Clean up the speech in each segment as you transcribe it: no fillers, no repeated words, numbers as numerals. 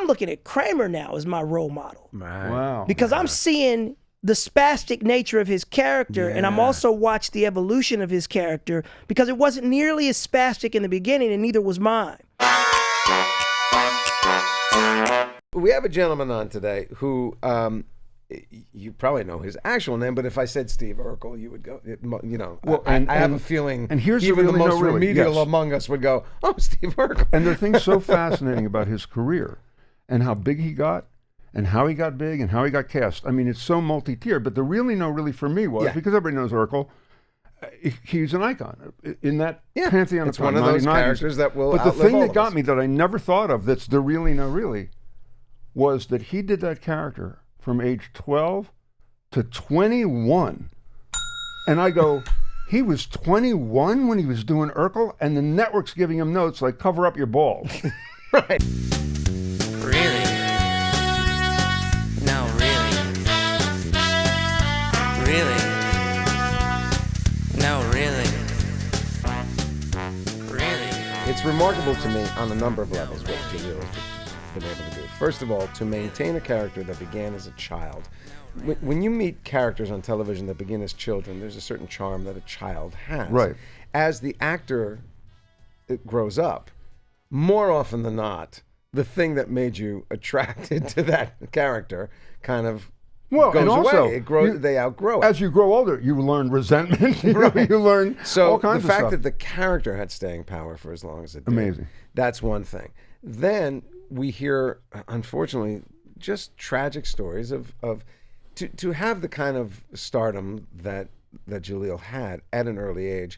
looking at Kramer now as my role model. Right. Wow. Because I'm seeing the spastic nature of his character, and I'm also watched the evolution of his character because it wasn't nearly as spastic in the beginning, and neither was mine. We have a gentleman on today who, you probably know his actual name, but if I said Steve Urkel, you would go, you know, Well, I have a feeling and here's even the really, most remedial yes. among us would go, oh, Steve Urkel. And there are things so fascinating about his career and how big he got and how he got big and how he got cast. I mean, it's so multi-tiered, but the really for me was, because everybody knows Urkel, he's an icon in that pantheon. It's one of those characters that will But the outlive thing all that of got us. me that I never thought of, that's the really, was that he did that character from age 12 to 21. And I go, he was 21 when he was doing Urkel, and the network's giving him notes like, cover up your balls. Right. Really? No, really? Really? No, really? Really? It's remarkable to me on a number of levels what Jaleel has been able to do. First of all, to maintain a character that began as a child. When you meet characters on television that begin as children, there's a certain charm that a child has. Right. As the actor grows up, more often than not, the thing that made you attracted to that character kind of goes and also, away. It grows. They outgrow it. As you grow older, you learn resentment. you learn all kinds of the fact stuff. that the character had staying power for as long as it did, Amazing. That's one thing. Then we hear, unfortunately, just tragic stories of to have the kind of stardom that Jaleel had at an early age.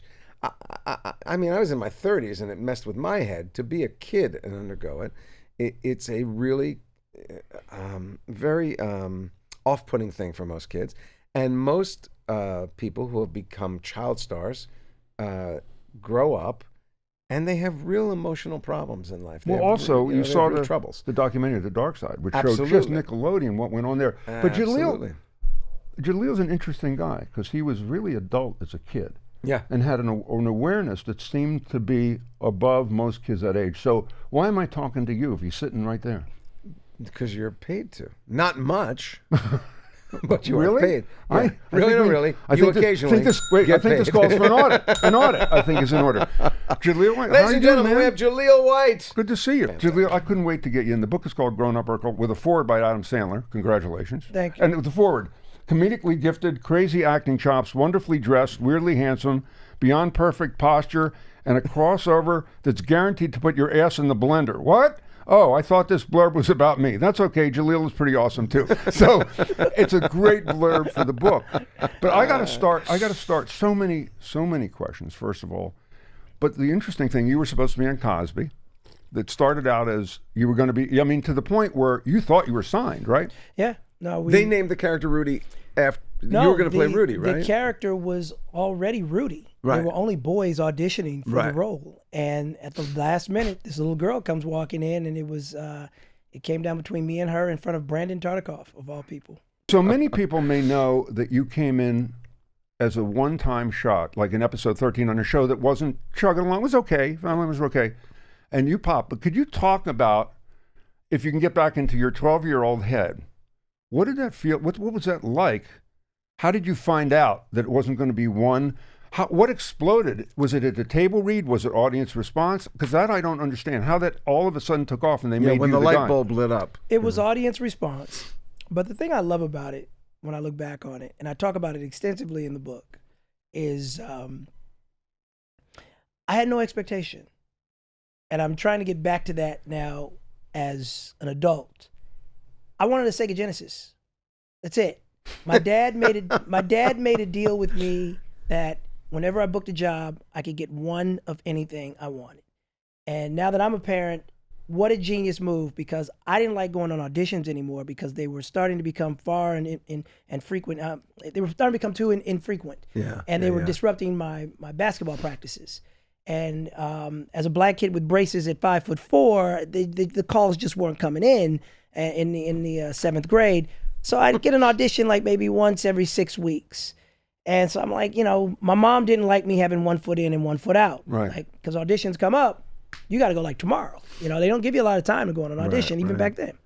I mean, I was in my 30s and it messed with my head. To be a kid and undergo it, it's a really very off-putting thing for most kids. And most people who have become child stars grow up and they have real emotional problems in life. They Well, have, also, you you saw real troubles. the documentary, The Dark Side, which showed Absolutely. just Nickelodeon, what went on there. But Absolutely. Jaleel's an interesting guy because he was really adult as a kid. Yeah. And had an awareness that seemed to be above most kids that age. So why am I talking to you if he's sitting right there? Because you're paid to. Not much, but you Really? are paid. I Yeah. Really, think no, we- really. I You think occasionally I think this calls for an audit. An audit, I think, is in order. Jaleel White, how Ladies you and doing, gentlemen, man? we have Jaleel White. Good to see you. Jaleel, I couldn't wait to get you in. The book is called Grown Up Urkel with a foreword by Adam Sandler. Congratulations. Thank you. And with the foreword, comedically gifted, crazy acting chops, wonderfully dressed, weirdly handsome, beyond perfect posture, and a crossover that's guaranteed to put your ass in the blender. What? Oh, I thought this blurb was about me. That's okay. Jaleel is pretty awesome too. So it's a great blurb for the book. But I got to start. So many questions. First of all, but the interesting thing, you were supposed to be on Cosby. That started out as you were going to be. I mean, to the point where you thought you were signed, right? Yeah. No, They named the character Rudy after No, you were going to play Rudy, right? The character was already Rudy. Right. There were only boys auditioning for the Right. role, and at the last minute, this little girl comes walking in, and it came down between me and her in front of Brandon Tartikoff, of all people. So many people may know that you came in as a one-time shot, like in episode 13 on a show that wasn't chugging along. It was okay. Family was okay. And you popped. But could you talk about, if you can get back into your 12-year-old head, what did that feel? What was that like? How did you find out that it wasn't going to be one? What exploded? Was it at a table read? Was it audience response? Because that I don't understand. How that all of a sudden took off and they made when you the light guy. bulb lit up. It was audience response. But the thing I love about it, when I look back on it, and I talk about it extensively in the book, is I had no expectation. And I'm trying to get back to that now as an adult. I wanted a Sega Genesis. That's it. My dad made a deal with me that whenever I booked a job, I could get one of anything I wanted. And now that I'm a parent, what a genius move, because I didn't like going on auditions anymore because they were starting to become far and frequent. They were starting to become too infrequent. Yeah. And they were disrupting my basketball practices. And as a black kid with braces at 5'4", the calls just weren't coming in the seventh grade. So I'd get an audition like maybe once every 6 weeks. And so I'm like, my mom didn't like me having 1 foot in and 1 foot out. Right. Like, because auditions come up, You got to go like tomorrow. You know, they don't give you a lot of time to go on an audition, even back then.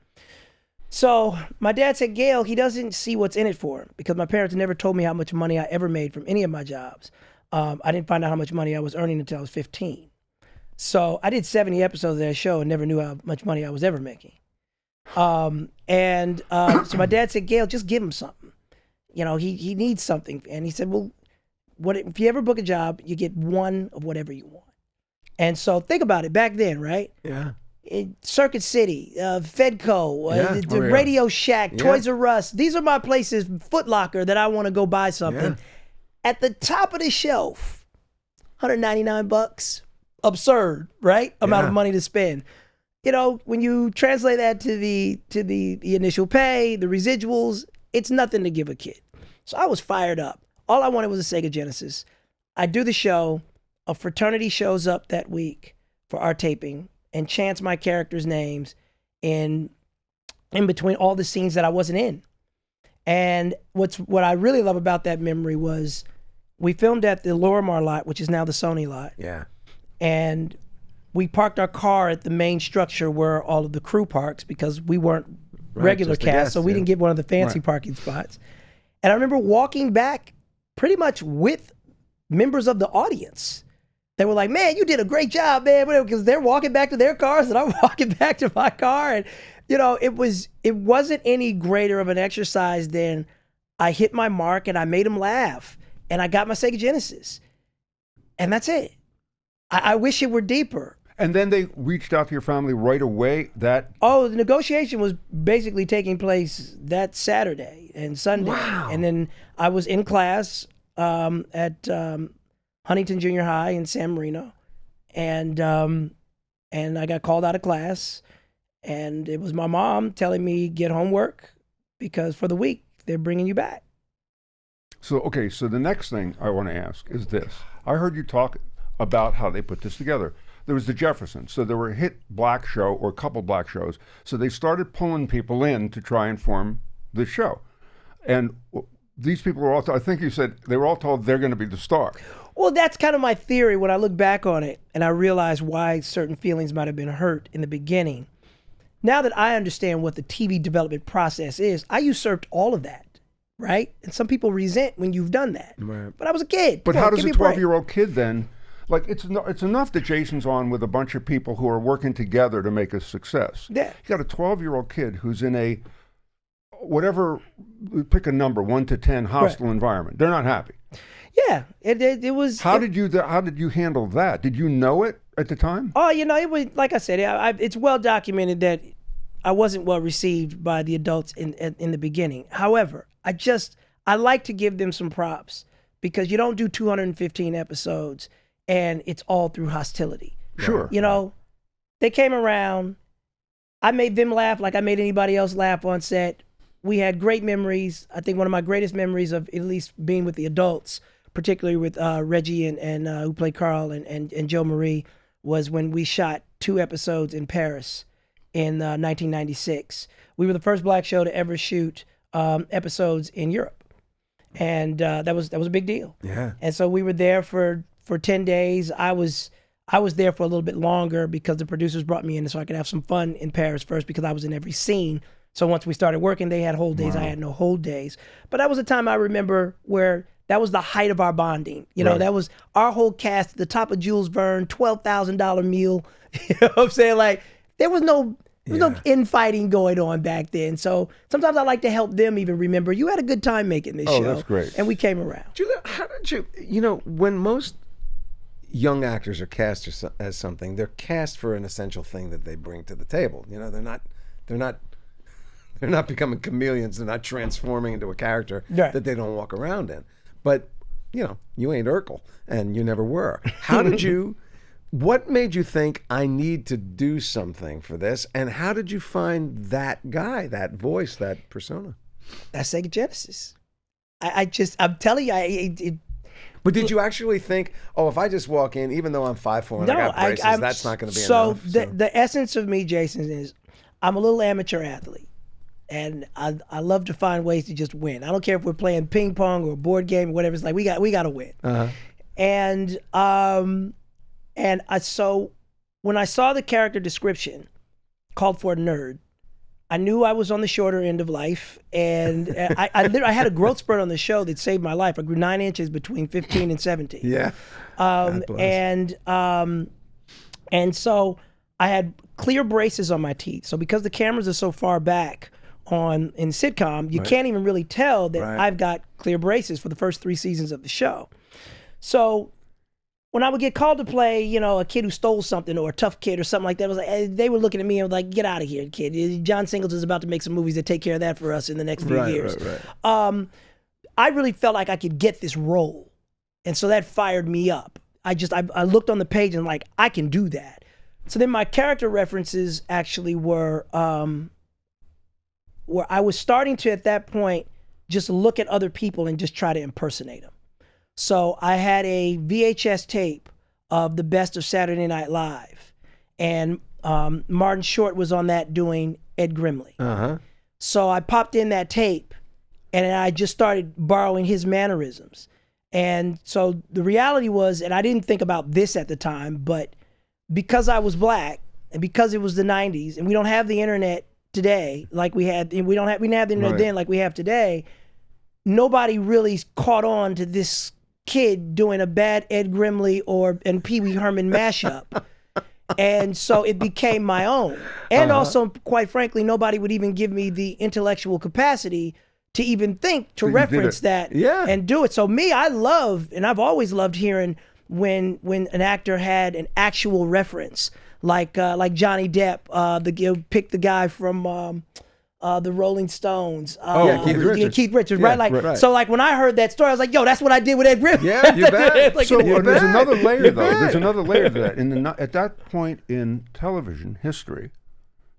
So my dad said, Gail, he doesn't see what's in it for him because my parents never told me how much money I ever made from any of my jobs. I didn't find out how much money I was earning until I was 15. So I did 70 episodes of that show and never knew how much money I was ever making. So my dad said, Gail, just give him something. You know, he needs something. And he said, well, if you ever book a job, you get one of whatever you want. And so think about it back then, right? Yeah. Circuit City, Fedco, the Radio Shack, Toys R Us. These are my places, Foot Locker, that I want to go buy something. Yeah. At the top of the shelf, $199. Absurd, right? Amount of money to spend. You know, when you translate that to the initial pay, the residuals, it's nothing to give a kid. So I was fired up. All I wanted was a Sega Genesis. I do the show. A fraternity shows up that week for our taping and chants my characters' names in between all the scenes that I wasn't in. And what I really love about that memory was we filmed at the Lorimar lot, which is now the Sony lot. Yeah. And we parked our car at the main structure where all of the crew parks because we weren't regular just the cast, guests, so we didn't get one of the fancy parking spots. And I remember walking back pretty much with members of the audience. They were like, man, you did a great job, man, because they're walking back to their cars and I'm walking back to my car. And, you know, it wasn't any greater of an exercise than I hit my mark and I made them laugh and I got my Sega Genesis. And that's it. I wish it were deeper. And then they reached out to your family right away. The negotiation was basically taking place that Saturday and Sunday. Wow. And then I was in class at Huntington Junior High in San Marino. And I got called out of class. And it was my mom telling me, get homework because for the week, they're bringing you back. So the next thing I want to ask is this. I heard you talk about how they put this together. There was the Jeffersons, so there were a hit black show or a couple black shows. So they started pulling people in to try and form the show. And these people were all, I think you said, they were all told they're going to be the star. Well, that's kind of my theory when I look back on it and I realize why certain feelings might have been hurt in the beginning. Now that I understand what the TV development process is, I usurped all of that, right? And some people resent when you've done that. Right. But I was a kid. But how does a 12-year-old kid then, like it's enough that Jason's on with a bunch of people who are working together to make a success. Yeah. You got a 12-year-old kid who's in a, whatever, pick a number, 1 to 10, hostile environment. They're not happy. Yeah, it was. How did you handle that? Did you know it at the time? Oh, you know, it was like I said. It's well documented that I wasn't well received by the adults in the beginning. However, I like to give them some props because you don't do 215 episodes and it's all through hostility. Sure. You know, they came around. I made them laugh like I made anybody else laugh on set. We had great memories. I think one of my greatest memories of at least being with the adults, particularly with Reggie and who played Carl and Joe Marie, was when we shot 2 episodes in Paris in 1996. We were the first black show to ever shoot episodes in Europe, and that was a big deal. Yeah. And so we were there for 10 days. I was there for a little bit longer because the producers brought me in so I could have some fun in Paris first because I was in every scene. So once we started working, they had whole days. Wow. I had no whole days. But that was a time I remember where that was the height of our bonding. You know, that was our whole cast at the top of Jules Verne, $12,000 meal. You know what I'm saying? Like, there was no infighting going on back then. So sometimes I like to help them even remember, you had a good time making this show. Oh, that's great. And we came around. Julia, how did you know, when most young actors are cast as something, they're cast for an essential thing that they bring to the table. You know, they're not becoming chameleons. They're not transforming into a character that they don't walk around in. But, you know, you ain't Urkel, and you never were. What made you think I need to do something for this? And how did you find that guy, that voice, that persona? That's Sega Genesis. I'm telling you, But did you actually think, oh, if I just walk in, even though I'm 5'4" and I got braces, that's not going to be enough? So the essence of me, Jason, is I'm a little amateur athlete. And I love to find ways to just win. I don't care if we're playing ping pong or a board game or whatever. It's like we got to win. Uh-huh. So when I saw the character description called for a nerd, I knew I was on the shorter end of life, and I had a growth spurt on the show that saved my life. I grew 9 inches between 15 and 17. Yeah. And so I had clear braces on my teeth. So because the cameras are so far back in sitcom, you can't even really tell that I've got clear braces for the first 3 seasons of the show. So when I would get called to play, a kid who stole something or a tough kid or something like that, it was like, they were looking at me and was like, get out of here, kid. John Singleton's about to make some movies that take care of that for us in the next few years. I really felt like I could get this role. And so that fired me up. I looked on the page and like, I can do that. So then my character references actually were where I was starting to, at that point, just look at other people and just try to impersonate them. So I had a VHS tape of the best of Saturday Night Live, and Martin Short was on that doing Ed Grimley. So I popped in that tape, and I just started borrowing his mannerisms. And so the reality was, and I didn't think about this at the time, but because I was black, and because it was the 90s, and we don't have the internet today like we had, and we didn't have the internet then like we have today, nobody really caught on to this kid doing a bad Ed Grimley and Pee Wee Herman mashup. And so it became my own. And also, quite frankly, nobody would even give me the intellectual capacity to even think to reference that and do it. So me, I love, and I've always loved hearing when an actor had an actual reference, like Johnny Depp, pick the guy from the Rolling Stones. Keith Richards, right? Like, so like when I heard that story, I was like, yo, that's what I did with Ed Grimley. Yeah, you bet. So there's another layer, though. There's another layer to that. At that point in television history,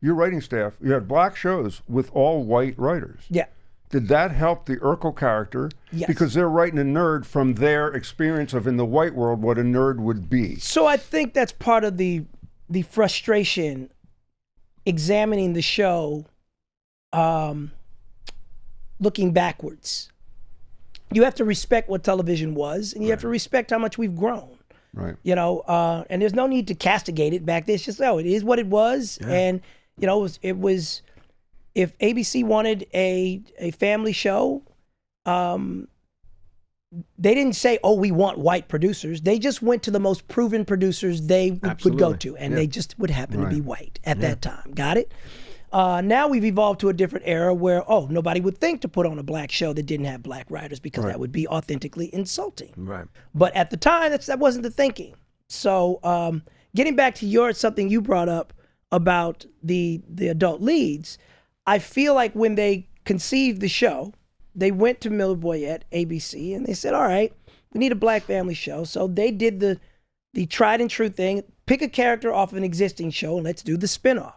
your writing staff, you had black shows with all white writers. Yeah. Did that help the Urkel character? Yes. Because they're writing a nerd from their experience of, in the white world, what a nerd would be. So I think that's part of the frustration examining the show, looking backwards. You have to respect what television was, and you have to respect how much we've grown. Right. And there's no need to castigate it back then. It's just, it is what it was. Yeah. And, it was if ABC wanted a family show, they didn't say, oh, we want white producers. They just went to the most proven producers they would go to, and they just would happen to be white at that time. Got it? Now we've evolved to a different era where, nobody would think to put on a black show that didn't have black writers because that would be authentically insulting. Right. But at the time, that wasn't the thinking. So getting back to something you brought up about the adult leads, I feel like when they conceived the show, they went to Miller Boyett, ABC, and they said, all right, we need a black family show. So they did the tried and true thing, pick a character off of an existing show and let's do the spinoff.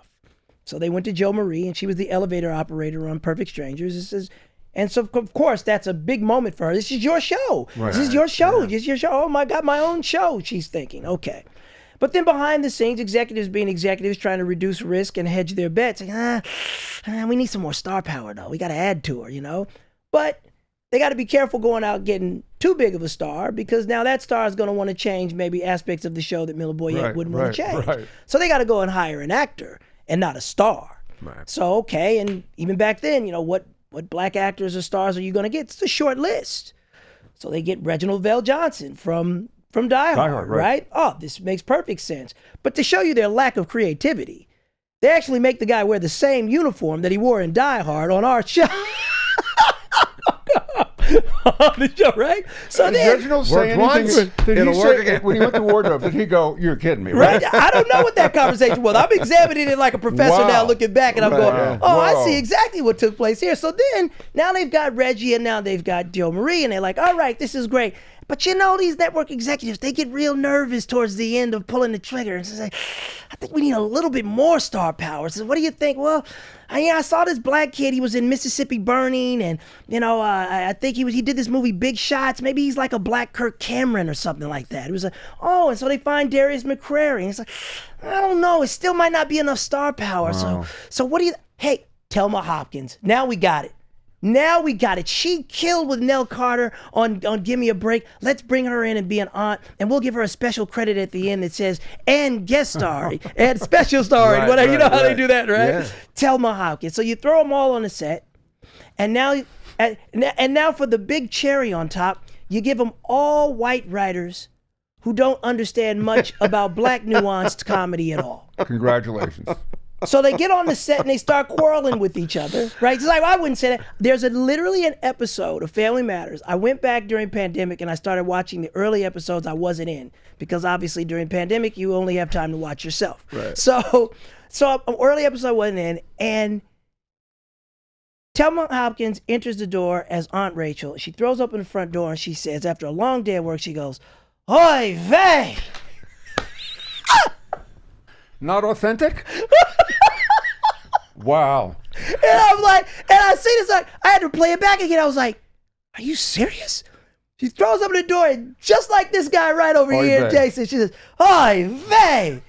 So they went to Jo Marie, and she was the elevator operator on Perfect Strangers. And so, of course, that's a big moment for her. This is your show. Right. This is your show. This is your show. Oh, my God, my own show, she's thinking. Okay. But then behind the scenes, executives being executives trying to reduce risk and hedge their bets. Like, we need some more star power, though. We got to add to her, But they got to be careful going out getting too big of a star, because now that star is going to want to change maybe aspects of the show that Miller Boyett wouldn't want to change. Right. So they got to go and hire an actor and not a star. Right. So, okay, and even back then, what black actors or stars are you going to get? It's a short list. So they get Reginald Vell Johnson from Die Hard, right? Oh, this makes perfect sense. But to show you their lack of creativity, they actually make the guy wear the same uniform that he wore in Die Hard on our show. On the show, right? So did Reginald say anything? Did he say, when he went to wardrobe, did he go, you're kidding me, right? I don't know what that conversation was. I'm examining it like a professor now, looking back, and I'm going, I see exactly what took place here. So then, now they've got Reggie, and now they've got Jo Marie, and they're like, all right, this is great. But these network executives, they get real nervous towards the end of pulling the trigger. And say, I think we need a little bit more star power. So what do you think? Well, I saw this black kid. He was in Mississippi Burning. And, I think he did this movie Big Shots. Maybe he's like a black Kirk Cameron or something like that. It was and so they find Darius McCrary. And it's like, I don't know. It still might not be enough star power. So what do you, hey, Thelma Hopkins. Now we got it. Now we got it. She killed with Nell Carter on Give Me a Break. Let's bring her in and be an aunt, and we'll give her a special credit at the end that says, and guest starring, and special starring, Right, whatever. You know right, how they right. do that, right? Yeah. Thelma Hopkins. So you throw them all on the set, and now for the big cherry on top, you give them all white writers who don't understand much about black nuanced comedy at all. Congratulations. So they get on the set and they start quarreling with each other, right? It's like, I wouldn't say that. There's literally an episode of Family Matters. I went back during pandemic and I started watching the early episodes I wasn't in, because obviously during pandemic, you only have time to watch yourself. Right. So an early episode I wasn't in, and Thelma Hopkins enters the door as Aunt Rachel. She throws open the front door and she says, after a long day at work, she goes, "Oy vey!" Not authentic? Wow. And I'm like, and I see this, like, I had to play it back again. I was like, are you serious? She throws open the door, and just like this guy right over Oy here, vey. Jason, she says, "Oy vey!"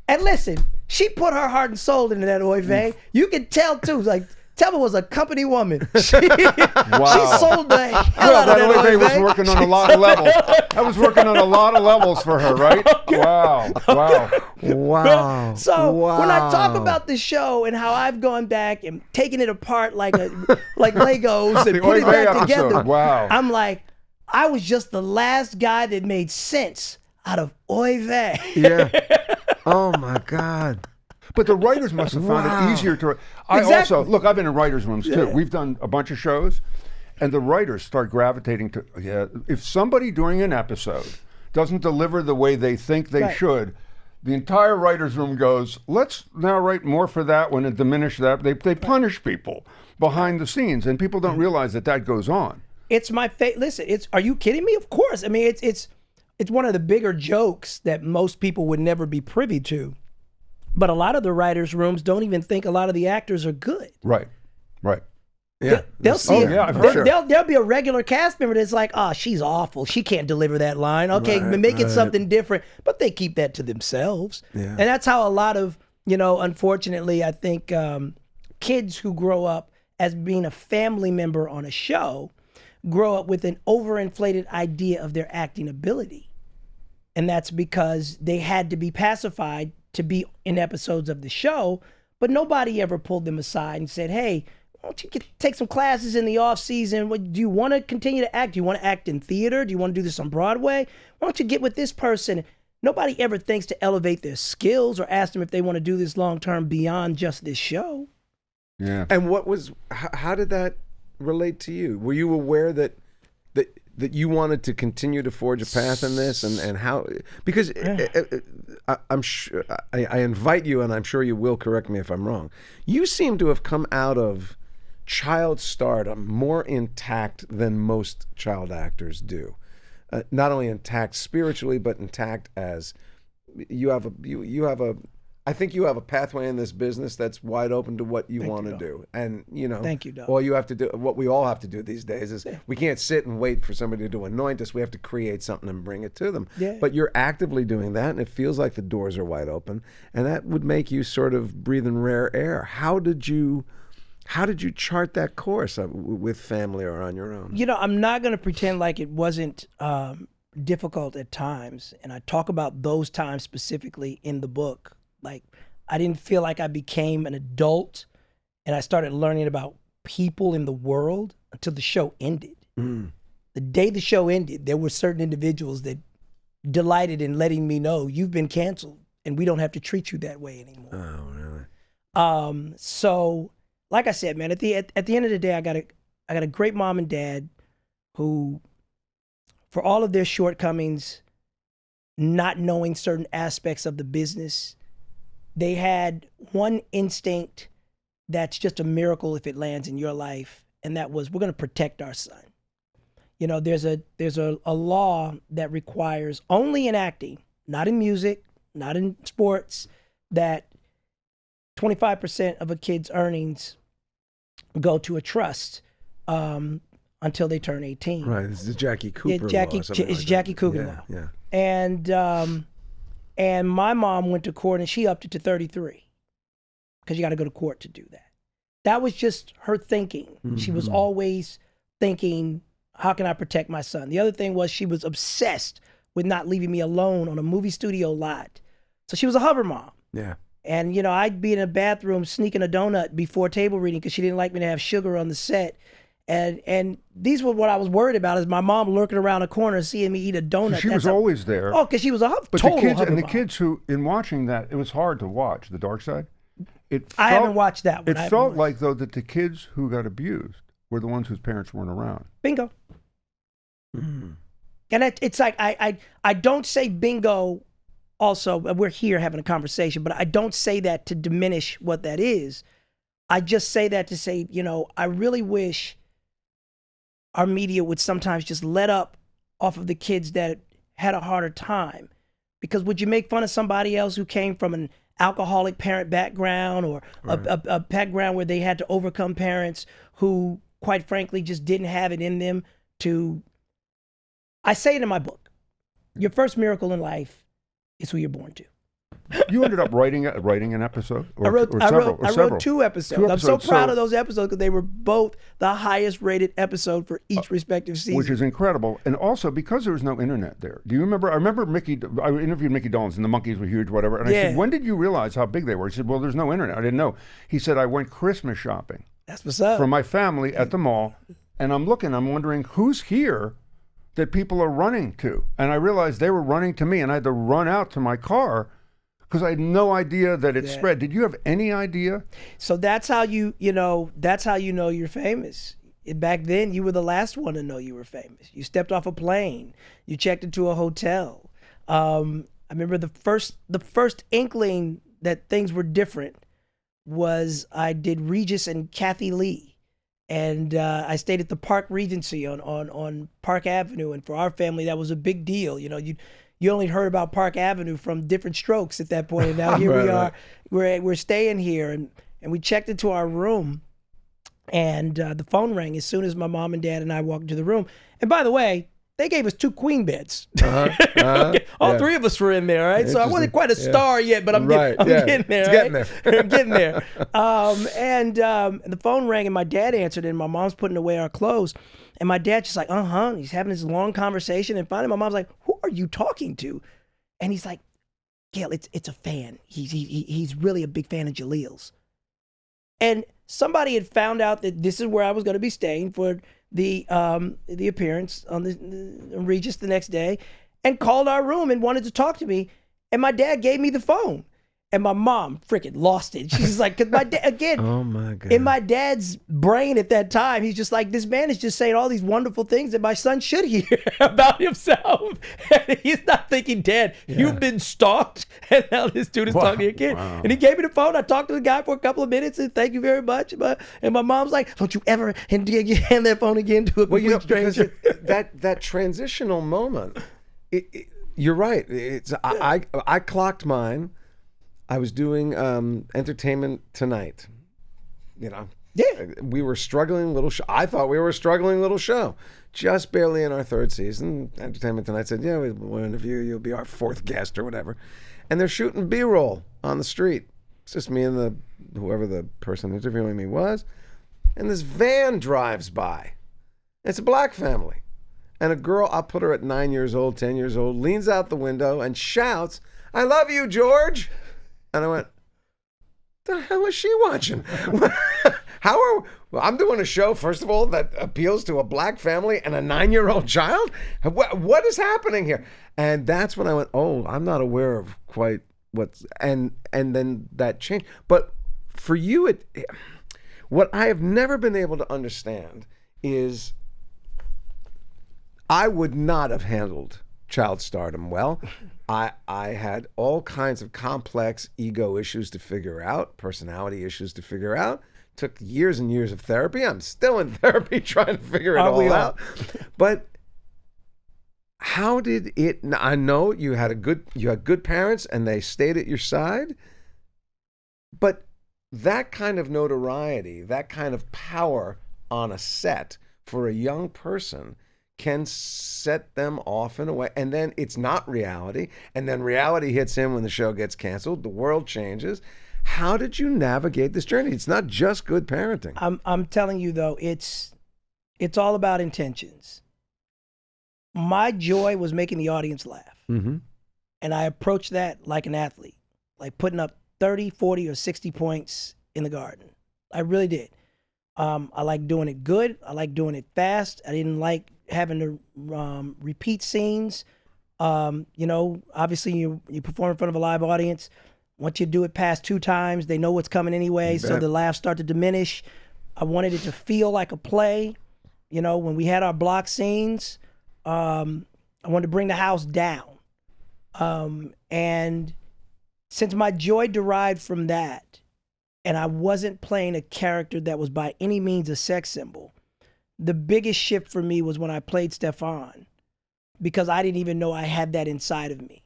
And listen, she put her heart and soul into that oy vey. You can tell too, like, Thelma was a company woman. She sold the hell out of That that oy vey oy was vey. working on a lot of levels. That was working on a lot of levels for her, right? Wow. Wow. Wow. So when I talk Wow. about the show and how I've gone back and taken it apart like Legos and The put it Oy Vey back episode. together, Wow. I'm like, I was just the last guy that made sense out of Oy Vey. Yeah. Oh my God. But the writers must have found Wow. it easier to. I Exactly. also look. I've been in writers' rooms too. Yeah. We've done a bunch of shows, and the writers start gravitating to. Yeah, if somebody during an episode doesn't deliver the way they think they Right. should, the entire writers' room goes, "Let's now write more for that one and diminish that." They punish people behind the scenes, and people don't realize that goes on. It's my listen, are you kidding me? Of course. I mean, it's one of the bigger jokes that most people would never be privy to. But a lot of the writers' rooms don't even think a lot of the actors are good. Right. Right. Yeah. They'll see Oh, it. yeah, I've heard There'll be a regular cast member that's like, "Oh, she's awful. She can't deliver that line. Okay, Right, make it right. something different." But they keep that to themselves. Yeah. And that's how a lot of, unfortunately, I think kids who grow up as being a family member on a show grow up with an overinflated idea of their acting ability. And that's because they had to be pacified to be in episodes of the show, but nobody ever pulled them aside and said, "Hey, why don't you take some classes in the off season? Do you want to continue to act? Do you want to act in theater? Do you want to do this on Broadway? Why don't you get with this person?" Nobody ever thinks to elevate their skills or ask them if they want to do this long term beyond just this show. Yeah. And how did that relate to you? Were you aware that you wanted to continue to forge a path in this, and how? Because I'm sure I invite you, and I'm sure you will correct me if I'm wrong. You seem to have come out of child stardom more intact than most child actors do. Not only intact spiritually, but intact as you have a. I think you have a pathway in this business that's wide open to what you want to do. And, Thank you, Doug. all you have to do, what we all have to do these days is we can't sit and wait for somebody to anoint us. We have to create something and bring it to them. Yeah. But you're actively doing that, and it feels like the doors are wide open. And that would make you sort of breathing rare air. How did you chart that course with family or on your own? I'm not going to pretend like it wasn't difficult at times. And I talk about those times specifically in the book. Like, I didn't feel like I became an adult and I started learning about people in the world until the show ended. Mm. The day the show ended, there were certain individuals that delighted in letting me know, "You've been canceled and we don't have to treat you that way anymore." Oh, really? So like I said, man, at the end of the day, I got a great mom and dad who, for all of their shortcomings, not knowing certain aspects of the business, they had one instinct that's just a miracle if it lands in your life, and that was, we're going to protect our son. There's a law that requires, only in acting, not in music, not in sports, that 25% of a kid's earnings go to a trust until they turn 18. Right. This is the Jackie Cooper law. It's Jackie Cooper law. Yeah. And my mom went to court and she upped it to 33 because you got to go to court to do that. That was just her thinking. She was always thinking, how can I protect my son? The other thing was she was obsessed with not leaving me alone on a movie studio lot. So she was a hover mom. Yeah. And, you know, I'd be in a bathroom sneaking a donut before table reading because she didn't like me to have sugar on the set. And these were what I was worried about, is my mom lurking around a corner seeing me eat a donut. She was always there. Oh, because she was a But total the kids hover and the mom. kids who, in watching that, it was hard to watch The Dark Side. I haven't watched that one. It felt like, though, that the kids who got abused were the ones whose parents weren't around. Bingo. And it's like, I don't say bingo. Also, we're here having a conversation, but I don't say that to diminish what that is. I just say that to say, you know, I really wish our media would sometimes just let up off of the kids that had a harder time. Because would you make fun of somebody else who came from an alcoholic parent background, or a background where they had to overcome parents who, quite frankly, just didn't have it in them to... I say it in my book. Your first miracle in life is who you're born to. You ended up writing an episode? I wrote several. 2 episodes. I'm so proud of those episodes because they were both the highest rated episode for each respective season. Which is incredible. And also, because there was no internet there. Do you remember? I remember I interviewed Mickey Dolenz, and the monkeys were huge, whatever. And I said, when did you realize how big they were? He said, well, there's no internet. I didn't know. He said, I went Christmas shopping. That's what's up. For my family at the mall. And I'm wondering who's here that people are running to. And I realized they were running to me, and I had to run out to my car because I had no idea that it spread. Did you have any idea? So that's how that's how you know you're famous. Back then, you were the last one to know you were famous. You stepped off a plane. You checked into a hotel. I remember the first inkling that things were different was I did Regis and Kathy Lee. And I stayed at the Park Regency on Park Avenue. And for our family, that was a big deal. You know, you only heard about Park Avenue from Different Strokes at that point. And now here we are. We're staying here. And we checked into our room. And the phone rang as soon as my mom and dad and I walked into the room. And by the way, they gave us 2 queen beds. All 3 of us were in there, right? So I wasn't quite a star yet, but I'm getting there. I'm getting there. And the phone rang, and my dad answered it, and my mom's putting away our clothes. And my dad's just like, He's having this long conversation. And finally, my mom's like, who are you talking to? And he's like, Gail, it's a fan. He's really a big fan of Jaleel's. And somebody had found out that this is where I was going to be staying for the appearance on the Regis the next day, and called our room and wanted to talk to me. And my dad gave me the phone. And my mom freaking lost it. She's like, because my dad, again, Oh my God. in my dad's brain at that time, he's just like, this man is just saying all these wonderful things that my son should hear about himself. And he's not thinking, Dad, you've been stalked. And now this dude is talking to your kid. Wow. And he gave me the phone. I talked to the guy for a couple of minutes and thank you very much. And my mom's like, don't you ever hand that phone again to a complete stranger. that transitional moment, you're right. I clocked mine. I was doing Entertainment Tonight. You know, we were struggling little show. I thought we were a struggling little show, just barely in our 3rd season. Entertainment Tonight said, "Yeah, we'll interview you. You'll be our 4th guest or whatever." And they're shooting B-roll on the street. It's just me and whoever the person interviewing me was, and this van drives by. It's a black family, and a girl, I'll put her at 9 years old, 10 years old, leans out the window and shouts, "I love you, George." And I went, the hell is she watching? I'm doing a show, first of all, that appeals to a black family and a 9-year-old child? What is happening here? And that's when I went, oh, I'm not aware of quite what's, and then that changed. But for you, what I have never been able to understand is I would not have handled child stardom well. I had all kinds of complex ego issues to figure out, personality issues to figure out. Took years and years of therapy. I'm still in therapy trying to figure it all out. But how did it? I know you had good parents and they stayed at your side. But that kind of notoriety, that kind of power on a set for a young person can set them off in a way, and then it's not reality, and then reality hits him when the show gets canceled. The world changes. How did you navigate this journey? It's not just good parenting. I'm telling you though, it's all about intentions. My joy was making the audience laugh. Mm-hmm. And I approached that like an athlete, like putting up 30, 40, or 60 points in the Garden. I really did. I like doing it good. I like doing it fast. I didn't like having to repeat scenes. Obviously you perform in front of a live audience. Once you do it past 2 times, they know what's coming anyway, so the laughs start to diminish. I wanted it to feel like a play. When we had our block scenes, I wanted to bring the house down. And since my joy derived from that, and I wasn't playing a character that was by any means a sex symbol, the biggest shift for me was when I played Stefan, because I didn't even know I had that inside of me.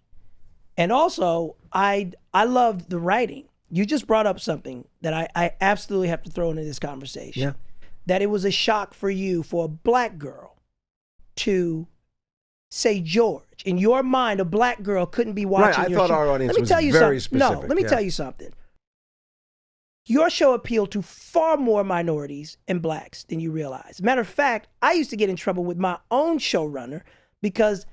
And also, I loved the writing. You just brought up something that I absolutely have to throw into this conversation. Yeah. That it was a shock for you, for a black girl, to say George. In your mind, a black girl couldn't be watching Right, your I thought show. our audience was very very specific. specific. No, let me tell you something. Your show appealed to far more minorities and blacks than you realize. Matter of fact, I used to get in trouble with my own showrunner because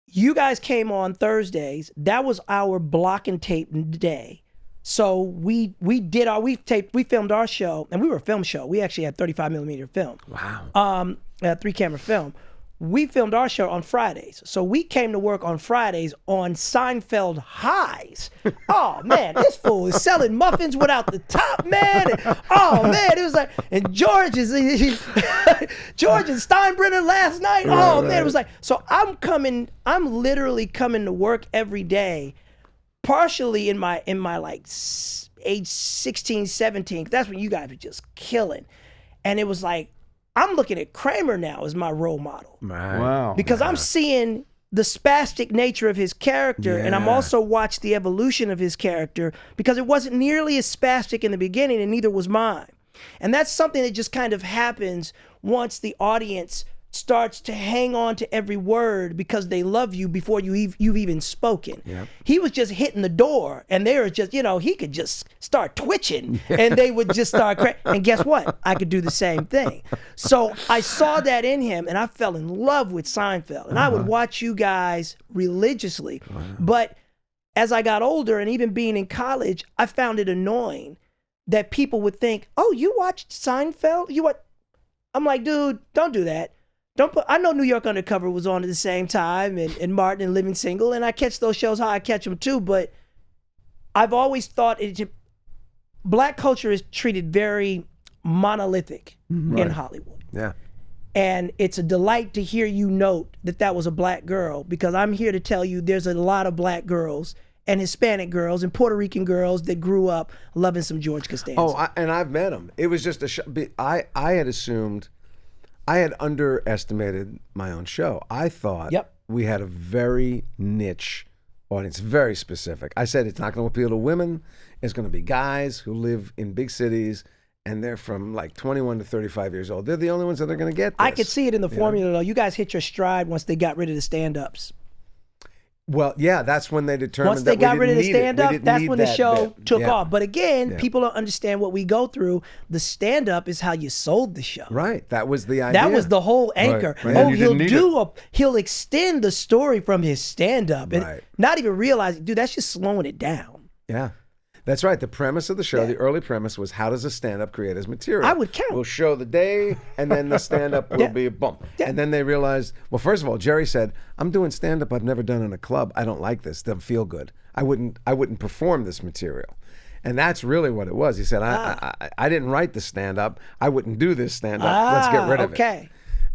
you guys came on Thursdays. That was our block and tape day. So we filmed our show, and we were a film show. We actually had 35 millimeter film. Wow. 3-camera film. We filmed our show on Fridays. So we came to work on Fridays on Seinfeld highs. Oh man, this fool is selling muffins without the top, man. And, oh man, it was like, and George and Steinbrenner last night. Oh man, it was like, so I'm literally coming to work every day, partially in my like age 16, 17. That's when you guys were just killing. And it was like, I'm looking at Kramer now as my role model. Right. Wow. Because I'm seeing the spastic nature of his character, and I'm also watched the evolution of his character, because it wasn't nearly as spastic in the beginning, and neither was mine. And that's something that just kind of happens once the audience starts to hang on to every word because they love you before you've even spoken. Yep. He was just hitting the door, and they were just, he could just start twitching, and they would just start and guess what? I could do the same thing. So I saw that in him, and I fell in love with Seinfeld, and I would watch you guys religiously. But as I got older, and even being in college, I found it annoying that people would think, oh, you watched Seinfeld? I'm like, dude, don't do that. I know New York Undercover was on at the same time, and Martin and Living Single, and I catch those shows how I catch them too, but I've always thought black culture is treated very monolithic in Hollywood. Yeah. And it's a delight to hear you note that was a black girl, because I'm here to tell you there's a lot of black girls and Hispanic girls and Puerto Rican girls that grew up loving some George Costanza. Oh, and I've met him. It was just I had assumed, I had underestimated my own show. I thought we had a very niche audience, very specific. I said it's not going to appeal to women. It's going to be guys who live in big cities, and they're from like 21 to 35 years old. They're the only ones that are going to get this. I could see it in the formula, though. You guys hit your stride once they got rid of the stand-ups. Well, yeah, that's when they determined once they that got we rid of the didn't need it. stand-up, that's when the show took off. But again, Yeah. people don't understand what we go through. The stand-up is how you sold the show. Right. That was the idea. That was the whole anchor. Right. And Oh, you didn't need he'll extend the story from his stand-up, and Right. not even realizing, dude, that's just slowing it down. Yeah. That's right. The premise of the show, Yeah. the early premise was, how does a stand-up create his material? I would count. We'll show the day, and then the stand-up will be a bump. Yeah. And then they realized, well, first of all, Jerry said, I'm doing stand-up I've never done in a club. I don't like this. It doesn't feel good. I wouldn't perform this material. And that's really what it was. He said, I didn't write the stand-up. I wouldn't do this stand-up. Let's get rid of it.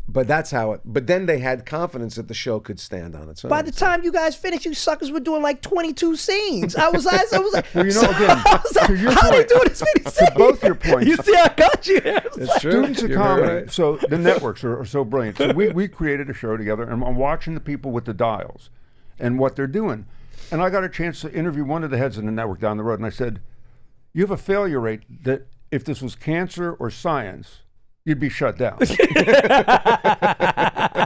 But that's how it. But then they had confidence that the show could stand on its own. By the time you guys finished, you suckers were doing like 22 scenes. I was like, Well, you know, again, to your how point, they doing this many scenes? to both your points. You see, I got you there. It's true. Students of You're very comedy. right. So the networks are so brilliant. So we created a show together, and I'm watching the people with the dials and what they're doing. And I got a chance to interview one of the heads of the network down the road, and I said, you have a failure rate that if this was cancer or science, you'd be shut down.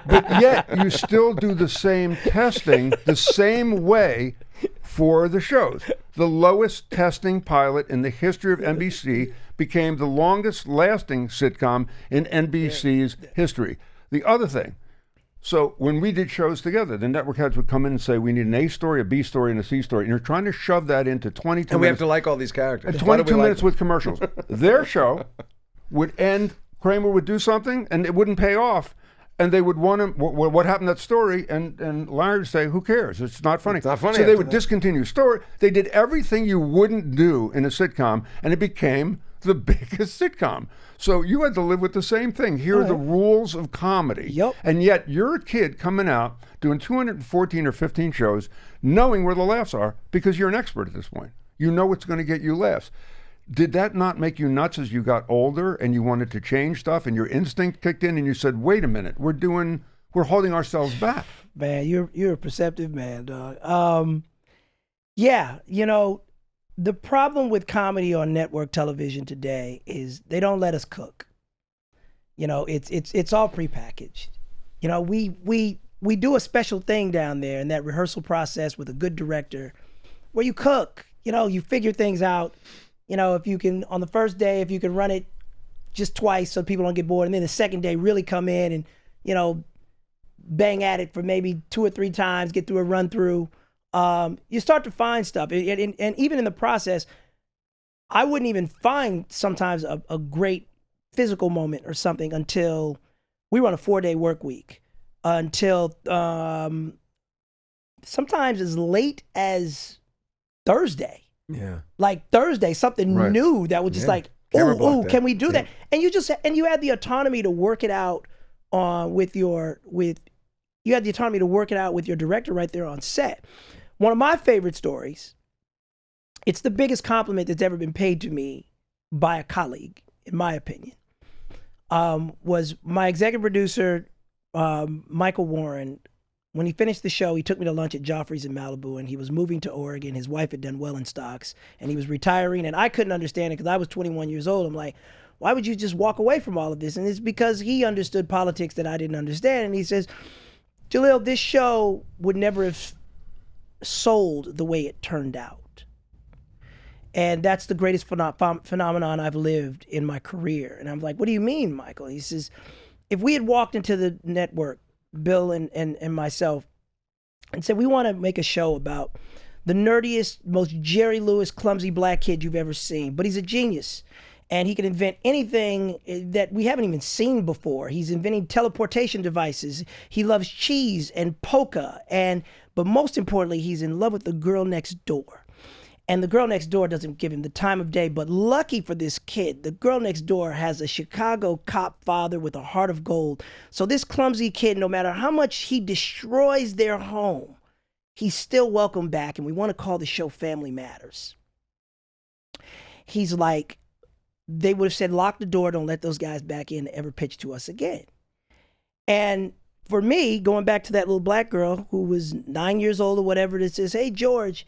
But yet you still do the same testing the same way for the shows. The lowest testing pilot in the history of NBC became the longest lasting sitcom in NBC's history. The other thing, so when we did shows together, the network heads would come in and say, we need an A story, a B story, and a C story. And you're trying to shove that into 22 minutes. And we have to like all these characters. And Why do 22 we like minutes them? with commercials. Their show would end, Kramer would do something, and it wouldn't pay off. And they would want him, what happened to that story? And Larry would say, who cares? It's not funny. It's not funny So they after would that. discontinue story. They did everything you wouldn't do in a sitcom, and it became the biggest sitcom. So you had to live with the same thing. Here are the rules of comedy. Yep. And yet you're a kid coming out doing 214 or 15 shows, knowing where the laughs are, because you're an expert at this point. You know what's going to get you laughs. Did that not make you nuts as you got older and you wanted to change stuff and your instinct kicked in and you said, wait a minute, we're holding ourselves back? Man, you're a perceptive man, dog. Yeah, you know, the problem with comedy on network television today is they don't let us cook. You know, it's all prepackaged. You know, we do a special thing down there in that rehearsal process with a good director where you cook. You know, you figure things out. You know, if you can, on the first day, if you can run it just twice so people don't get bored, and then the second day really come in and, you know, bang at it for maybe 2 or 3 times, get through a run through, you start to find stuff. And even in the process, I wouldn't even find sometimes a great physical moment or something until we run a 4-day work week, until sometimes as late as Thursday. Yeah. Like Thursday, something Right. new that was just like, Camera ooh, block that. can we do that? And you had the autonomy to work it out you had the autonomy to work it out with your director right there on set. One of my favorite stories, it's the biggest compliment that's ever been paid to me by a colleague, in my opinion, was my executive producer, Michael Warren. When he finished the show, he took me to lunch at Joffrey's in Malibu, and he was moving to Oregon. His wife had done well in stocks, and he was retiring, and I couldn't understand it because I was 21 years old. I'm like, why would you just walk away from all of this? And it's because he understood politics that I didn't understand. And he says, Jaleel, this show would never have sold the way it turned out. And that's the greatest phenomenon I've lived in my career. And I'm like, what do you mean, Michael? He says, if we had walked into the network, Bill and myself, and said, we want to make a show about the nerdiest, most Jerry Lewis, clumsy black kid you've ever seen, but he's a genius. And he can invent anything that we haven't even seen before. He's inventing teleportation devices. He loves cheese and polka. But most importantly, he's in love with the girl next door. And the girl next door doesn't give him the time of day. But lucky for this kid, the girl next door has a Chicago cop father with a heart of gold. So this clumsy kid, no matter how much he destroys their home, he's still welcome back. And we want to call the show Family Matters. He's like, they would have said, lock the door, don't let those guys back in to ever pitch to us again. And for me, going back to that little black girl who was 9 years old or whatever, that says, hey, George,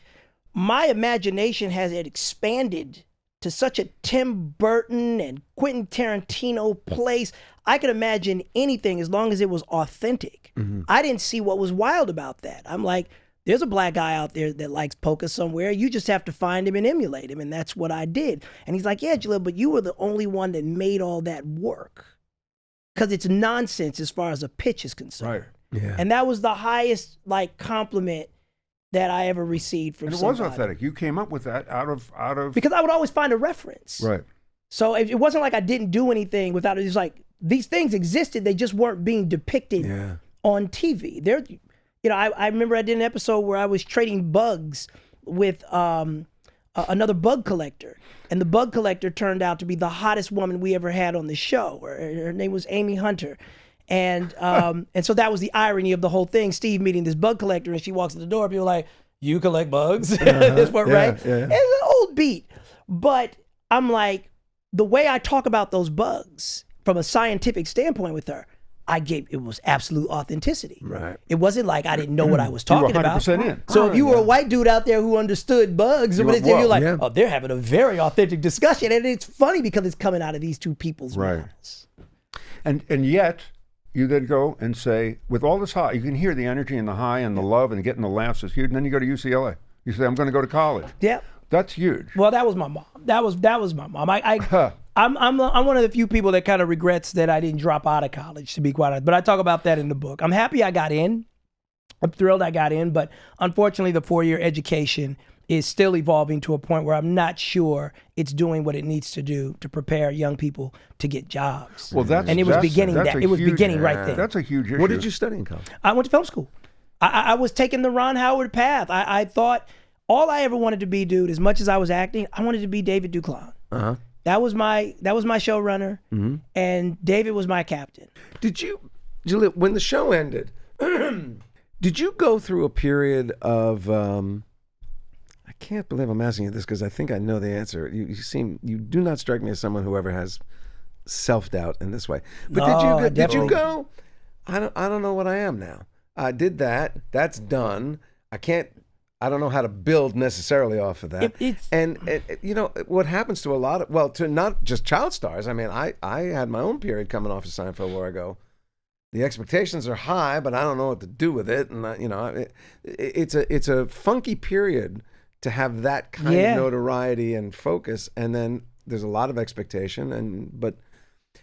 my imagination has expanded to such a Tim Burton and Quentin Tarantino place. I could imagine anything as long as it was authentic. Mm-hmm. I didn't see what was wild about that. I'm like, there's a black guy out there that likes polka somewhere. You just have to find him and emulate him. And that's what I did. And he's like, yeah, Jaleel, but you were the only one that made all that work. Because it's nonsense as far as a pitch is concerned. Right. Yeah. And that was the highest compliment that I ever received from And it somebody. was authentic. You came up with that out of Because I would always find a reference. right. So it wasn't like I didn't do anything without it. It was like these things existed. They just weren't being depicted on TV. I remember I did an episode where I was trading bugs with another bug collector. And the bug collector turned out to be the hottest woman we ever had on the show. Her name was Amy Hunter. And so that was the irony of the whole thing. Steve meeting this bug collector, and she walks in the door, people are like, you collect bugs? This one, right? Yeah. It's an old beat. But I'm like, the way I talk about those bugs from a scientific standpoint with her, it was absolute authenticity. Right. It wasn't like I didn't know what I was talking about. 100% in. So if you were a white dude out there who understood bugs, You were- you're like, yeah. oh, they're having a very authentic discussion. And it's funny because it's coming out of these two people's Right. mouths. And yet you then go and say, with all this high, you can hear the energy and the high and the love and getting the laughs is huge. And then you go to UCLA. You say, I'm going to go to college. Yeah. That's huge. Well, that was my mom. That was my mom. I'm one of the few people that kind of regrets that I didn't drop out of college, to be quite honest. But I talk about that in the book. I'm happy I got in. I'm thrilled I got in, but unfortunately, the 4-year education is still evolving to a point where I'm not sure it's doing what it needs to do to prepare young people to get jobs. Well, and it was beginning right there. That's a huge issue. What did you study in college? I went to film school. I was taking the Ron Howard path. I thought all I ever wanted to be, dude, as much as I was acting, I wanted to be David Duclain. Uh-huh. That was my showrunner, and David was my captain. Did you, Jaleel, when the show ended, did you go through a period of, I can't believe I'm asking you this because I think I know the answer. You do not strike me as someone who ever has self-doubt in this way. But No, did you go, I don't know what I am now. I did that. That's done. I don't know how to build necessarily off of that. And you know, what happens to a lot of, well, to not just child stars. I mean, I had my own period coming off of Seinfeld where I go, the expectations are high, but I don't know what to do with it. And, you know, it's a funky period to have that kind of notoriety and focus. And then there's a lot of expectation. But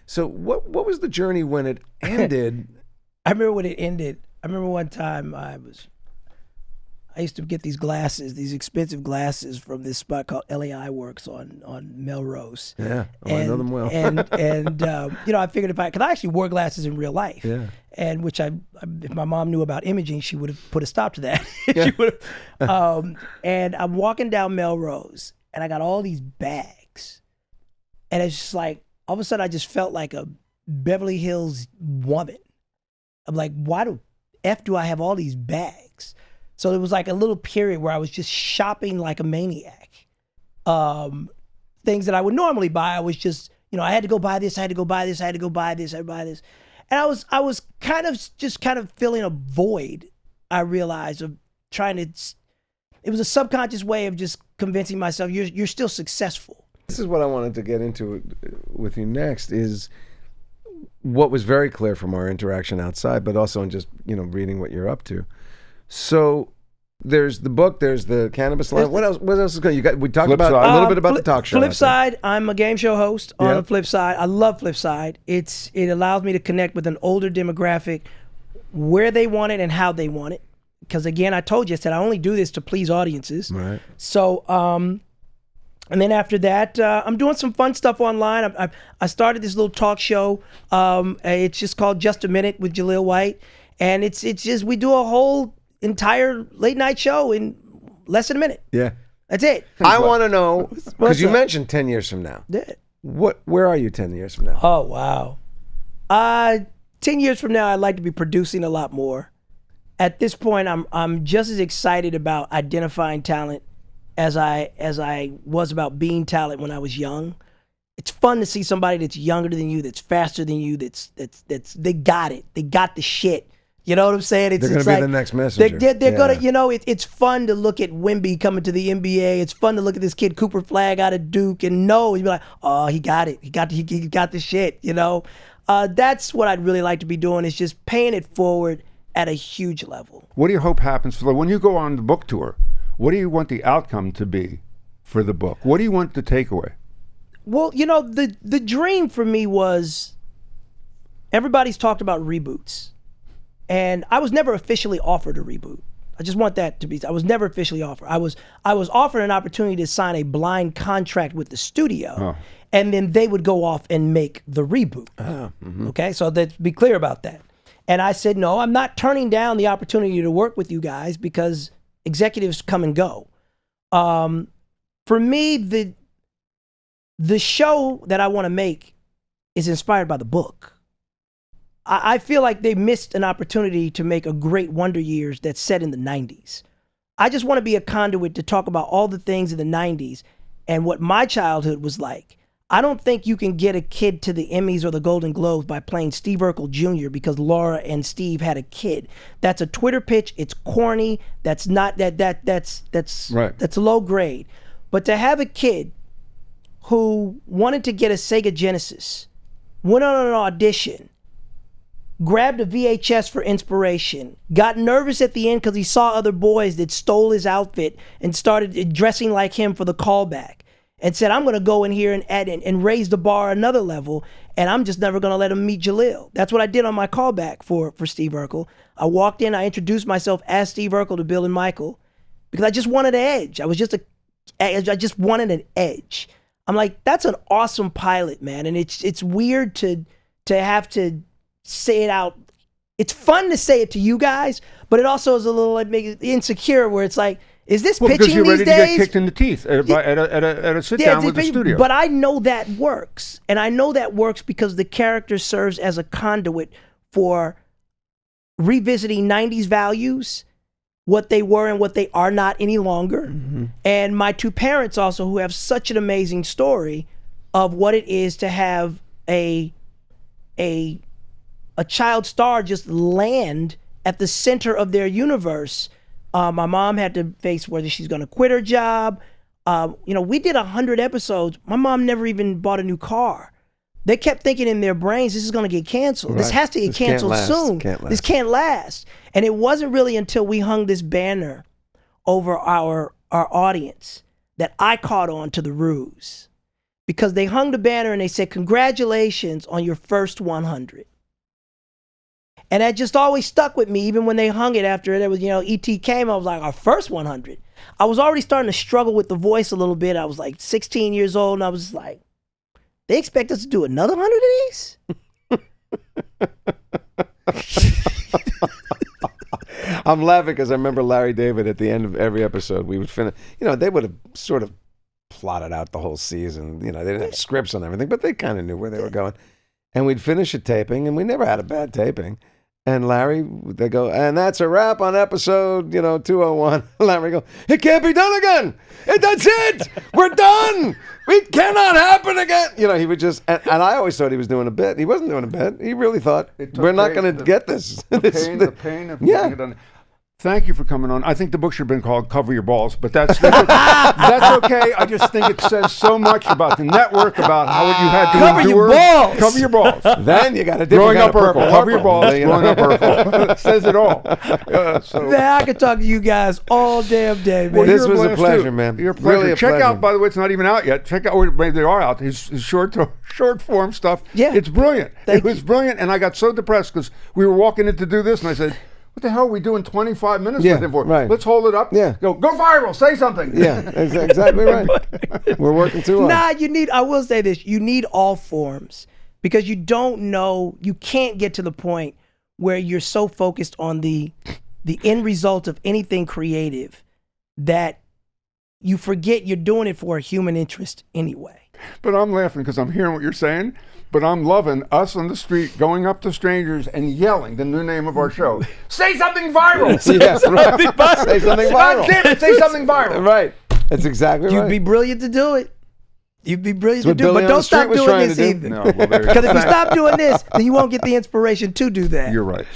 so what was the journey when it ended? I remember when it ended. I remember one time I used to get these glasses, these expensive glasses from this spot called LAI Works on Melrose. Yeah, I know them well. and you know, I figured because I actually wore glasses in real life. Yeah. And which if my mom knew about imaging, she would have put a stop to that. She would have. And I'm walking down Melrose, and I got all these bags, and it's just like all of a sudden I just felt like a Beverly Hills woman. I'm like, why the F do I have all these bags? So it was like a little period where I was just shopping like a maniac. Things that I would normally buy, I was just, you know, I had to go buy this, I had to go buy this, I had to go buy this, I had to buy this. And I was kind of feeling a void, I realized, of trying to, it was a subconscious way of just convincing myself, you're still successful. This is what I wanted to get into with you next, is what was very clear from our interaction outside, but also in just, you know, reading what you're up to. So there's the book, there's the cannabis line. What else is going? We talked Flip about Side. a little bit about the talk show. Flip Side, I'm a game show host on Yep. the Flip Side. I love Flip Side. It allows me to connect with an older demographic, where they want it and how they want it. Because again, I told you, I said I only do this to please audiences. Right. So, and then after that, I'm doing some fun stuff online. I started this little talk show. It's just called Just a Minute with Jaleel White, and it's just we do a whole entire late night show in less than a minute. Yeah. That's it. I want to know, because What's you up? mentioned 10 years from now. Yeah. Where are you 10 years from now? Oh, wow. 10 years from now, I'd like to be producing a lot more. At this point, I'm just as excited about identifying talent as I was about being talent when I was young. It's fun to see somebody that's younger than you, that's faster than you, that's they got it. They got the shit. You know what I'm saying? They're going to be the next messenger. They're going to, you know, it's fun to look at Wemby coming to the NBA. It's fun to look at this kid Cooper Flagg out of Duke and know, you'd be like, oh, he got it. He got the shit, you know? That's what I'd really like to be doing, is just paying it forward at a huge level. What do you hope happens when you go on the book tour? What do you want the outcome to be for the book? What do you want the takeaway? Well, you know, the dream for me was, everybody's talked about reboots. And I was never officially offered a reboot. I just want that to be, I was never officially offered. I was offered an opportunity to sign a blind contract with the studio, and then they would go off and make the reboot. Okay, so let's be clear about that. And I said, no, I'm not turning down the opportunity to work with you guys, because executives come and go. For me, the show that I want to make is inspired by the book. I feel like they missed an opportunity to make a great Wonder Years that's set in the 90s. I just want to be a conduit to talk about all the things in the 90s and what my childhood was like. I don't think you can get a kid to the Emmys or the Golden Globes by playing Steve Urkel Jr. because Laura and Steve had a kid. That's a Twitter pitch. It's corny. That's not that's right. That's low grade. But to have a kid who wanted to get a Sega Genesis, went on an audition, grabbed a VHS for inspiration, got nervous at the end because he saw other boys that stole his outfit and started dressing like him for the callback, and said, I'm going to go in here and add and raise the bar another level, and I'm just never going to let him meet Jaleel. That's what I did on my callback for Steve Urkel. I walked in, I introduced myself as Steve Urkel to Bill and Michael because I just wanted an edge. I just wanted an edge. I'm like, that's an awesome pilot, man, and it's weird to have to say it out. It's fun to say it to you guys, but it also is a little like insecure where it's like, is this pitching because you're these ready days? to get kicked in the teeth at a sit down with the studio. But I know that works, and I know that works because the character serves as a conduit for revisiting 90s values, what they were and what they are not any longer. Mm-hmm. And my two parents also, who have such an amazing story of what it is to have a child star just land at the center of their universe. My mom had to face whether she's going to quit her job. We did 100 episodes. My mom never even bought a new car. They kept thinking in their brains, this is going to get canceled. Right. This has to get canceled soon. This can't last. And it wasn't really until we hung this banner over our audience that I caught on to the ruse. Because they hung the banner and they said, congratulations on your first 100. And that just always stuck with me, even when they hung it after it was, E.T. came, I was like, our first 100. I was already starting to struggle with the voice a little bit. I was like 16 years old, and I was like, they expect us to do another 100 of these? I'm laughing because I remember Larry David at the end of every episode, we would finish, they would have sort of plotted out the whole season. They didn't have scripts on everything, but they kind of knew where they were going. And we'd finish a taping, and we never had a bad taping. And Larry, they go, and that's a wrap on episode, 201. Larry go, it can't be done again. That's it. We're done. It cannot happen again. He would just, and I always thought he was doing a bit. He wasn't doing a bit. He really thought, we're not going to get this. The pain of getting it done. Thank you for coming on. I think the book should have been called Cover Your Balls, but that's okay. I just think it says so much about the network, about how you had to Cover endure. Your balls. Cover your balls. Then you got a different Growing kind Up of purple. Urkel. Cover your balls. Growing Up Urkel. It says it all. Man, I could talk to you guys all damn day, man. Well, this was a pleasure, man. You're a pleasure. Really a Check pleasure. out, by the way, it's not even out yet. Check out, or maybe they are out, his short form stuff. Yeah. It's brilliant. Thank It was brilliant, and I got so depressed because we were walking in to do this, and I said, what the hell are we doing 25 minutes with him for? Right. Let's hold it up. Yeah. Go viral. Say something. Yeah, exactly right. We're working too hard. I will say this, you need all forms because you don't know, you can't get to the point where you're so focused on the end result of anything creative that you forget you're doing it for a human interest anyway. But I'm laughing because I'm hearing what you're saying, but I'm loving us on the street going up to strangers and yelling the new name of our show. Say something viral! Yes, right. Say something viral. God damn it, say something viral. Right. That's exactly right. You'd be brilliant to do it. You'd be brilliant That's to do it, what but Billy on don't the Street stop was doing trying this to do. either. No, well, there you Because go. if you stop doing this, then you won't get the inspiration to do that. You're right.